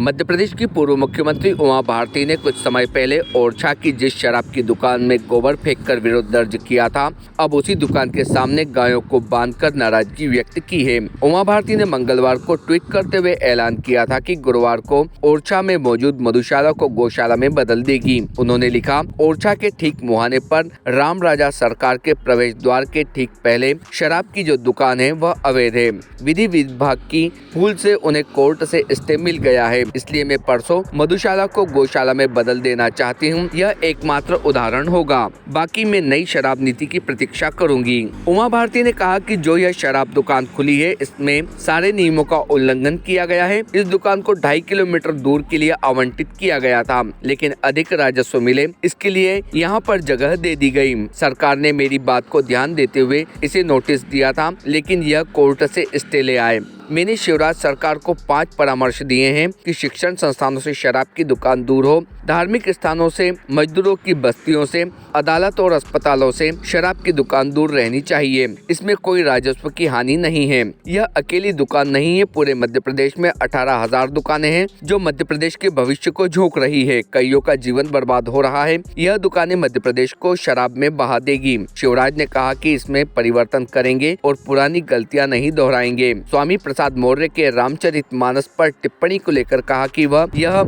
मध्य प्रदेश की पूर्व मुख्यमंत्री उमा भारती ने कुछ समय पहले ओरछा की जिस शराब की दुकान में गोबर फेंककर विरोध दर्ज किया था, अब उसी दुकान के सामने गायों को बांधकर नाराजगी व्यक्त की है। उमा भारती ने मंगलवार को ट्वीट करते हुए ऐलान किया था कि गुरुवार को ओरछा में मौजूद मधुशाला को गौशाला में बदल देगी। उन्होंने लिखा, ओरछा के ठीक मुहाने पर राम राजा सरकार के प्रवेश द्वार के ठीक पहले शराब की जो दुकान है वह अवैध है। विधि विभाग की भूल से उन्हें कोर्ट से स्टे मिल गया है, इसलिए मैं परसों मधुशाला को गौशाला में बदल देना चाहती हूँ। यह एकमात्र उदाहरण होगा, बाकी मैं नई शराब नीति की प्रतीक्षा करूंगी। उमा भारती ने कहा कि जो यह शराब दुकान खुली है, इसमें सारे नियमों का उल्लंघन किया गया है। इस दुकान को 2.5 किलोमीटर दूर के लिए आवंटित किया गया था, लेकिन अधिक राजस्व मिले इसके लिए यहाँ पर जगह दे दी गई। सरकार ने मेरी बात को ध्यान देते हुए इसे नोटिस दिया था, लेकिन यह कोर्ट से स्टे ले आए। मैंने शिवराज सरकार को 5 परामर्श दिए हैं कि शिक्षण संस्थानों से शराब की दुकान दूर हो, धार्मिक स्थानों से, मजदूरों की बस्तियों से, अदालत और अस्पतालों से शराब की दुकान दूर रहनी चाहिए। इसमें कोई राजस्व की हानि नहीं है। यह अकेली दुकान नहीं है, पूरे मध्य प्रदेश में 18,000 दुकानें हैं जो मध्य प्रदेश के भविष्य को झोंक रही है। कईयों का जीवन बर्बाद हो रहा है। यह दुकानें मध्य प्रदेश को शराब में बहा देगी। शिवराज ने कहा कि इसमें परिवर्तन करेंगे और पुरानी गलतियां नहीं दोहराएंगे। स्वामी प्रसाद मौर्य के रामचरितमानस पर टिप्पणी को लेकर कहा कि यह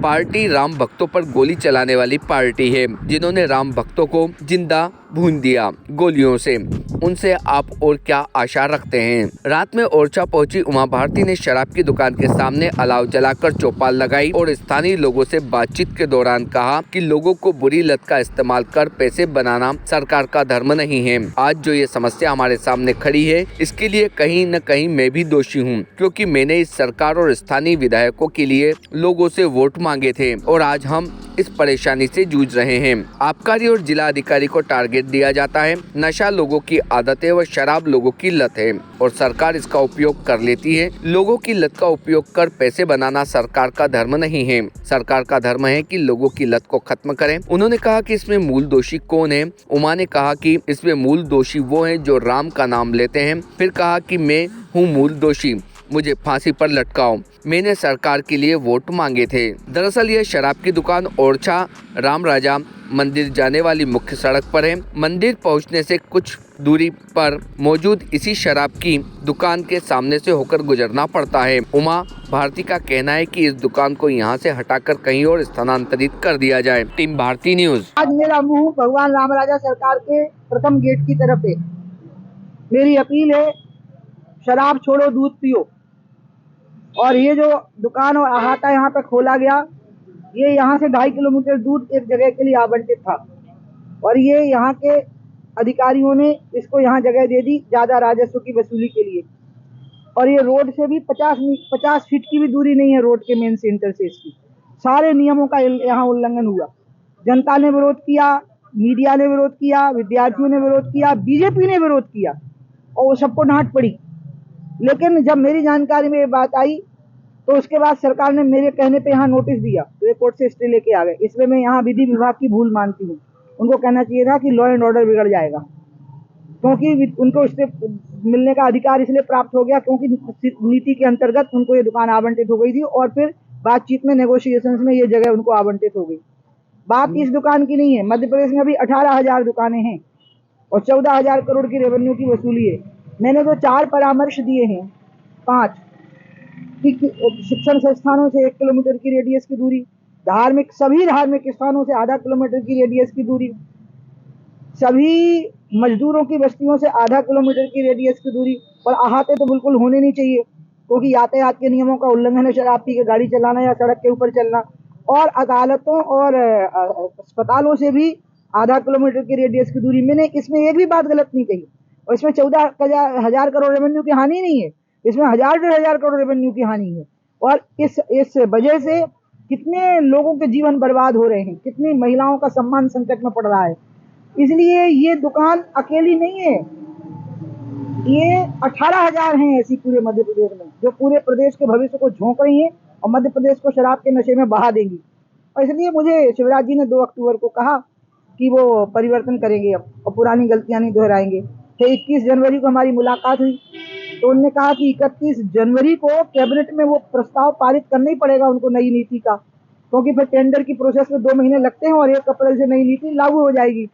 पार्टी राम भक्तों पर गोली चलाने वाली पार्टी है, जिन्होंने राम भक्तों को जिंदा भून दिया गोलियों से। उनसे आप और क्या आशा रखते हैं। रात में ओरछा पहुंची उमा भारती ने शराब की दुकान के सामने अलाव जलाकर चौपाल लगाई और स्थानीय लोगों से बातचीत के दौरान कहा कि लोगों को बुरी लत का इस्तेमाल कर पैसे बनाना सरकार का धर्म नहीं है। आज जो ये समस्या हमारे सामने खड़ी है, इसके लिए कहीं न कहीं मैं भी दोषी हूँ, क्योंकि मैंने इस सरकार और स्थानीय विधायकों के लिए लोगों से वोट मांगे थे और आज हम इस परेशानी से जूझ रहे हैं। आबकारी और जिला अधिकारी को टारगेट दिया जाता है। नशा लोगों की आदत है व शराब लोगों की लत है और सरकार इसका उपयोग कर लेती है। लोगों की लत का उपयोग कर पैसे बनाना सरकार का धर्म नहीं है। सरकार का धर्म है कि लोगों की लत को खत्म करें। उन्होंने कहा कि इसमें मूल दोषी कौन है। उमा ने कहा कि इसमें मूल दोषी वो हैं जो राम का नाम लेते हैं। फिर कहा कि मैं हूँ मूल दोषी, मुझे फांसी पर लटकाओ। मैंने सरकार के लिए वोट मांगे थे। दरअसल यह शराब की दुकान ओरछा राम राजा मंदिर जाने वाली मुख्य सड़क पर है। मंदिर पहुंचने से कुछ दूरी पर मौजूद इसी शराब की दुकान के सामने से होकर गुजरना पड़ता है। उमा भारती का कहना है कि इस दुकान को यहां से हटाकर कहीं और स्थानांतरित कर दिया जाए। Team Bharti news. आज मेरा मुंह भगवान राम राजा सरकार के प्रथम गेट की तरफ है। मेरी अपील है, शराब छोड़ो, दूध पियो। और ये जो दुकान और अहाता यहाँ पे खोला गया, ये यहाँ से 2.5 किलोमीटर दूर एक जगह के लिए आवंटित था और ये यहाँ के अधिकारियों ने इसको यहाँ जगह दे दी ज्यादा राजस्व की वसूली के लिए। और ये रोड से भी 50 फीट की भी दूरी नहीं है, रोड के मेन सेंटर से इसकी। सारे नियमों का यहाँ उल्लंघन हुआ। जनता ने विरोध किया, मीडिया ने विरोध किया, विद्यार्थियों ने विरोध किया, बीजेपी ने विरोध किया और वो सबको डांट पड़ी। लेकिन जब मेरी जानकारी में ये बात आई तो उसके बाद सरकार ने मेरे कहने पे यहाँ नोटिस दिया, तो ये कोर्ट से स्टे लेके आ गए। इसमें मैं यहाँ विधि विभाग की भूल मानती हूँ। उनको कहना चाहिए था कि लॉ एंड ऑर्डर बिगड़ जाएगा, क्योंकि उनको स्टे मिलने का अधिकार इसलिए प्राप्त हो गया क्योंकि नीति के अंतर्गत उनको ये दुकान आवंटित हो गई थी और फिर बातचीत में, नेगोशिएशन में ये जगह उनको आवंटित हो गई। बात इस दुकान की नहीं है। मध्य प्रदेश में अभी 18,000 दुकानें हैं और 14,000 करोड़ की रेवेन्यू की वसूली है। मैंने जो 4 परामर्श दिए हैं, 5 कि शिक्षण संस्थानों से 1 किलोमीटर की रेडियस की दूरी, सभी धार्मिक स्थानों से आधा किलोमीटर की रेडियस की दूरी, सभी मजदूरों की बस्तियों से आधा किलोमीटर की रेडियस की दूरी। और अहाते तो बिल्कुल होने नहीं चाहिए, क्योंकि यातायात के नियमों का उल्लंघन है शराब पी के गाड़ी चलाना या सड़क के ऊपर चलना। और अदालतों और अस्पतालों से भी आधा किलोमीटर की रेडियस की दूरी। मैंने इसमें एक भी बात गलत नहीं कही और इसमें 14,000 करोड़ रेवेन्यू की हानि नहीं है, इसमें 1,000-1,500 करोड़ रेवेन्यू की हानि है। और इस वजह से कितने लोगों के जीवन बर्बाद हो रहे हैं, कितनी महिलाओं का सम्मान संकट में पड़ रहा है। इसलिए ये दुकान अकेली नहीं है, ये 18,000 हैं ऐसी पूरे मध्य प्रदेश में, जो पूरे प्रदेश के भविष्य को झोंक रही हैं और मध्य प्रदेश को शराब के नशे में बहा देंगी। और इसलिए मुझे शिवराज जी ने 2 अक्टूबर को कहा कि वो परिवर्तन करेंगे अब और पुरानी गलतियां नहीं दोहराएंगे। फिर 21 जनवरी को हमारी मुलाकात हुई तो उन्होंने कहा कि 31 जनवरी को कैबिनेट में वो प्रस्ताव पारित करना ही पड़ेगा उनको नई नीति का, क्योंकि फिर टेंडर की प्रोसेस में 2 महीने लगते हैं और 1 अप्रैल से नई नीति लागू हो जाएगी।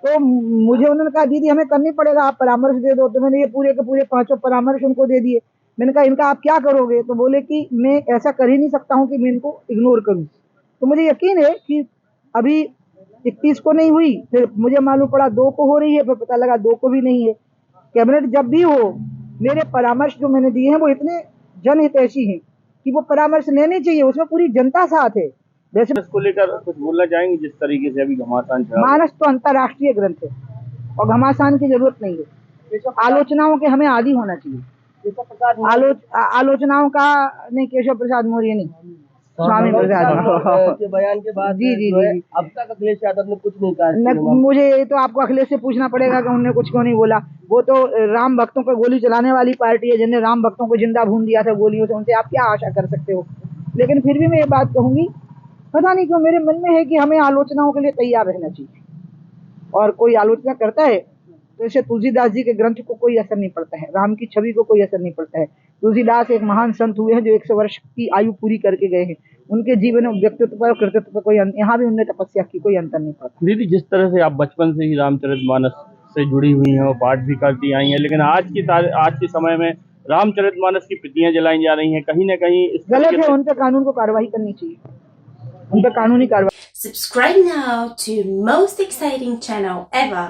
तो मुझे उन्होंने कहा दीदी हमें करनी पड़ेगा, आप परामर्श दे दो। तो मैंने ये पूरे के पूरे 5 परामर्श उनको दे दिए। मैंने कहा इनका आप क्या करोगे? तो बोले कि मैं ऐसा कर ही नहीं सकता हूँ कि मैं इनको इग्नोर करूँ। तो मुझे यकीन है कि अभी 31 को नहीं हुई, फिर मुझे मालूम पड़ा 2 को हो रही है, फिर पता लगा 2 को भी नहीं है। कैबिनेट जब भी हो, मेरे परामर्श जो मैंने दिए हैं वो इतने जनहितैषी हैं कि वो परामर्श लेने चाहिए, उसमें पूरी जनता साथ है। वैसे इसको लेकर कुछ बोलना चाहेंगे? जिस तरीके से अभी घमासान चला रहा है। मानस तो अंतर्राष्ट्रीय ग्रंथ है और घमासान की जरूरत नहीं है। आलोचनाओं के हमें आदी होना चाहिए। आलोचनाओं का नहीं, केशव प्रसाद मौर्य नहीं, स्वामी प्रसाद के बयान के बाद जी जी जी अब तक अखिलेश यादव ने कुछ नहीं कहा। मुझे ये तो आपको अखिलेश से पूछना पड़ेगा कि उन्होंने कुछ क्यों नहीं बोला। वो तो राम भक्तों पर गोली चलाने वाली पार्टी है, जिन्हें राम भक्तों को जिंदा भून दिया था गोलियों से, उनसे आप क्या आशा कर सकते हो। लेकिन फिर भी मैं ये बात कहूंगी, पता नहीं क्यों मेरे मन में है कि हमें आलोचनाओं के लिए तैयार रहना चाहिए। और कोई आलोचना करता है तो जैसे तुलसीदास जी के ग्रंथ को कोई असर नहीं पड़ता है, राम की छवि को कोई असर नहीं पड़ता है। तुलसीदास एक महान संत हुए हैं जो 100 वर्ष की आयु पूरी करके गए हैं। उनके जीवन में व्यक्तित्व पर कृतित्व पर कोई यहाँ भी उन्होंने तपस्या की, कोई अंतर नहीं पड़ता। दीदी, जिस तरह से आप बचपन से ही रामचरितमानस से जुड़ी हुई हैं और पाठ भी करती आई हैं, लेकिन आज के समय में रामचरितमानस की प्रतियां जलाई जा रही हैं, कहीं न कहीं इस गलत है। उन पर कानून को कार्रवाई करनी चाहिए, उन पर कानूनी कार्रवाई। Subscribe now to most exciting channel ever.